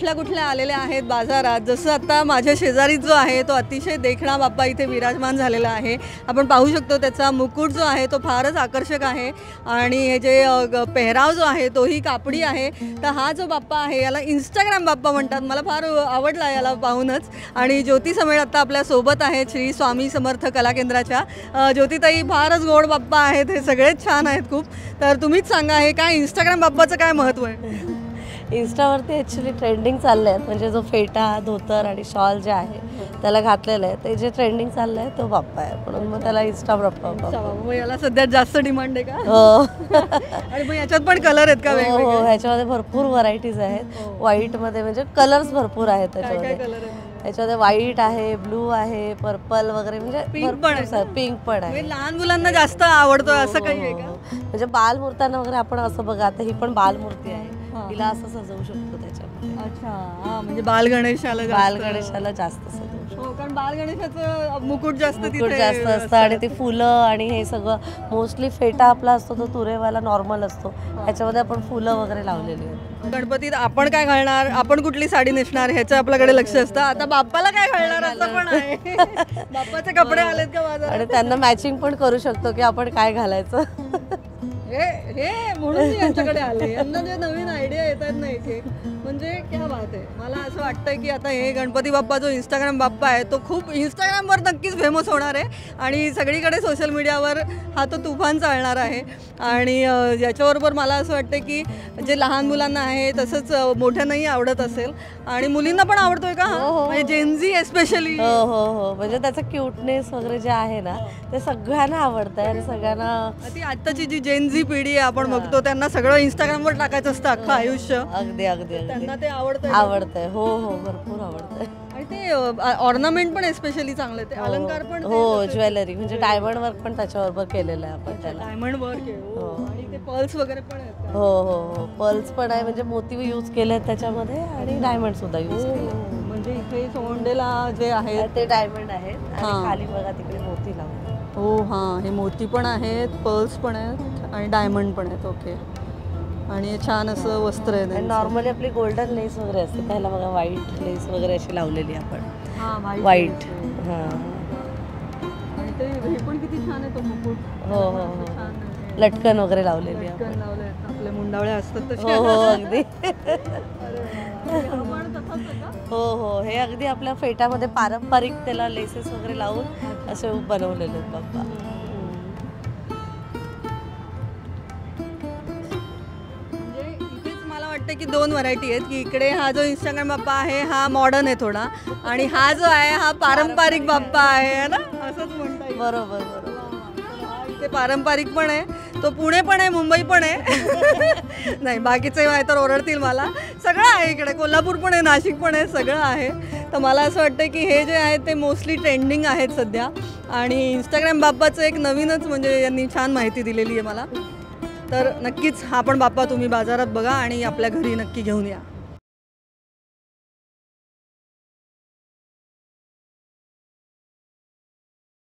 कुठल्या कुठल्या आलेल्या आहेत बाजारात. जसं आता माझ्या शेजारी जो आहे तो अतिशय देखणा बाप्पा इथे विराजमान झालेला आहे. आपण पाहू शकतो त्याचा मुकुट जो आहे तो फारच आकर्षक आहे आणि हे जे पेहराव जो आहे तोही कापडी आहे. तर हा जो बाप्पा आहे याला इंस्टाग्राम बाप्पा म्हणतात. मला फार आवडला याला पाहूनच. आणि ज्योती समेळ आता आपल्यासोबत आहेत श्री स्वामी समर्थ कला केंद्राच्या. ज्योतिताई, फारच गोड बाप्पा आहेत, हे सगळेच छान आहेत खूप. तर तुम्हीच सांगा हे काय इंस्टाग्राम बाप्पाचं काय महत्त्व आहे? इन्स्टावरती ॲक्च्युली ट्रेंडिंग चाललं आहे, म्हणजे जो फेटा, धोतर आणि शॉल जे आहे त्याला घातलेलं आहे ते जे ट्रेंडिंग चाललं आहे तो बाप्पा आहे, म्हणून मग त्याला इन्स्टा बाप्पा. मग याला सध्या जास्त डिमांड आहे का? हो. आणि मग याच्यात पण कलर आहेत का वेगवेगळे? हो, ह्याच्यामध्ये भरपूर व्हरायटीज आहेत. व्हाईटमध्ये म्हणजे कलर्स भरपूर आहेत त्याच्यामध्ये. याच्यामध्ये व्हाईट आहे, ब्लू आहे, पर्पल वगैरे, म्हणजे पिंक पण आहे. लहान मुलांना जास्त आवडतो असं काही आहे का? म्हणजे बालमूर्त्यांना वगैरे आपण असं बघा, आता ही पण बालमूर्ती आहे, तिला असं सजवू शकतो त्याच्यामध्ये. अच्छा, म्हणजे बालगणेशाला जास्त सजवू शकतो. हो, कारण बालगणेशाचं मुकुट जास्त असतं आणि ते फुलं आणि हे सगळं. मोस्टली फेटा आपला असतो तो तुरेवाला नॉर्मल असतो, त्याच्यामध्ये आपण फुलं वगैरे लावलेली आहेत. गणपतीत आपण काय घालणार, आपण कुठली साडी नेसणार ह्याचं आपल्याकडे लक्ष असतं. आता बाप्पाला काय घालणार असं पण आहे. बाप्पाचे कपडे आलेत का बाजारात? आणि त्यांना मॅचिंग पण करू शकतो की आपण काय घालायचं. हे म्हणून मी यांच्याकडे आले. यांना जे नवीन आयडिया येतात ना इथे, म्हणजे क्या बात आहे. मला असं वाटतंय की आता हे गणपती बाप्पा जो इंस्टाग्राम बाप्पा आहे तो खूप इंस्टाग्रामवर नक्कीच फेमस होणार आहे आणि सगळीकडे सोशल मीडियावर हा तो तुफान चालणार आहे. आणि याच्याबरोबर मला असं वाटतं की जे लहान मुलांना आहे तसंच मोठ्यांनाही आवडत असेल आणि मुलींना पण आवडतोय का? म्हणजे जेनझी एस्पेशली. हो, म्हणजे त्याचं क्यूटनेस वगैरे जे आहे ना ते सगळ्यांना आवडतंय आणि सगळ्यांना. ती आत्ताची जी जेनझी पिढी आहे आपण बघतो त्यांना सगळं इंस्टाग्रामवर टाकायचं असतं अख्खं आयुष्य. अगदी त्यांना ते आवडतंय. हो, भरपूर आवडतंय. आणि ते ऑर्नामेंट पण एस्पेशली चांगले, ते अलंकार पण. हो, ज्वेलरी म्हणजे डायमंड वर्क पण त्याच्यावर केलेलं आहे आपण त्याला. डायमंड वर्क आहे आणि ते पर्ल्स वगैरे पण आहेत. हो, पर्ल्स पण आहे, म्हणजे मोती यूज केले आहेत त्याच्यामध्ये आणि डायमंड सुद्धा यूज केले. म्हणजे इथे सोंडेला जे आहे ते डायमंड आहेत आणि खाली बघा तिकडे मोती लावले. हो हां, हे मोती पण आहेत, पर्ल्स पण आहेत आणि डायमंड पण आहेत. ओके. आणि छान असं वस्त्र आहे. नॉर्मली आपली गोल्डन लेस वगैरे असते, त्याला बघा व्हाईट लेस वगैरे अशी लावलेली आपण. व्हाईट. हां, आणि ते हे पण किती छान आहे तो मुकुट. हो, लटकन वगैरे लावलेली आहे. आपले मुंडावळे असतात तसे. हो, अगदी. हो, हे अगदी आपल्या फेट्यामध्ये पारंपरिक त्याला लेसेस वगैरे लावून असे बनवलेले आहेत बाप्पा. वाटतं की दोन व्हरायटी आहेत की इकडे हा जो इंस्टाग्राम बाप्पा आहे हा मॉडर्न आहे थोडा आणि हा जो आहे हा पारंपरिक बाप्पा आहे ना, असंच म्हणता येईल. बरोबर. इथे पारंपरिक पण आहे, तो पुणे पण आहे, मुंबई पण आहे. नाही, बाकीचे आहे तर ओरडतील मला. सगळं आहे इकडे, कोल्हापूर पण आहे, नाशिक पण आहे, सगळं आहे. तर मला असं वाटतं की हे जे आहे ते मोस्टली ट्रेंडिंग आहेत सध्या आणि इंस्टाग्राम बाप्पाचं एक नवीनच म्हणजे यांनी छान माहिती दिलेली आहे मला. तर नक्कीच हा पण बाप्पा तुम्ही बाजारात बघा आणि आपल्या घरी नक्की घेऊन या.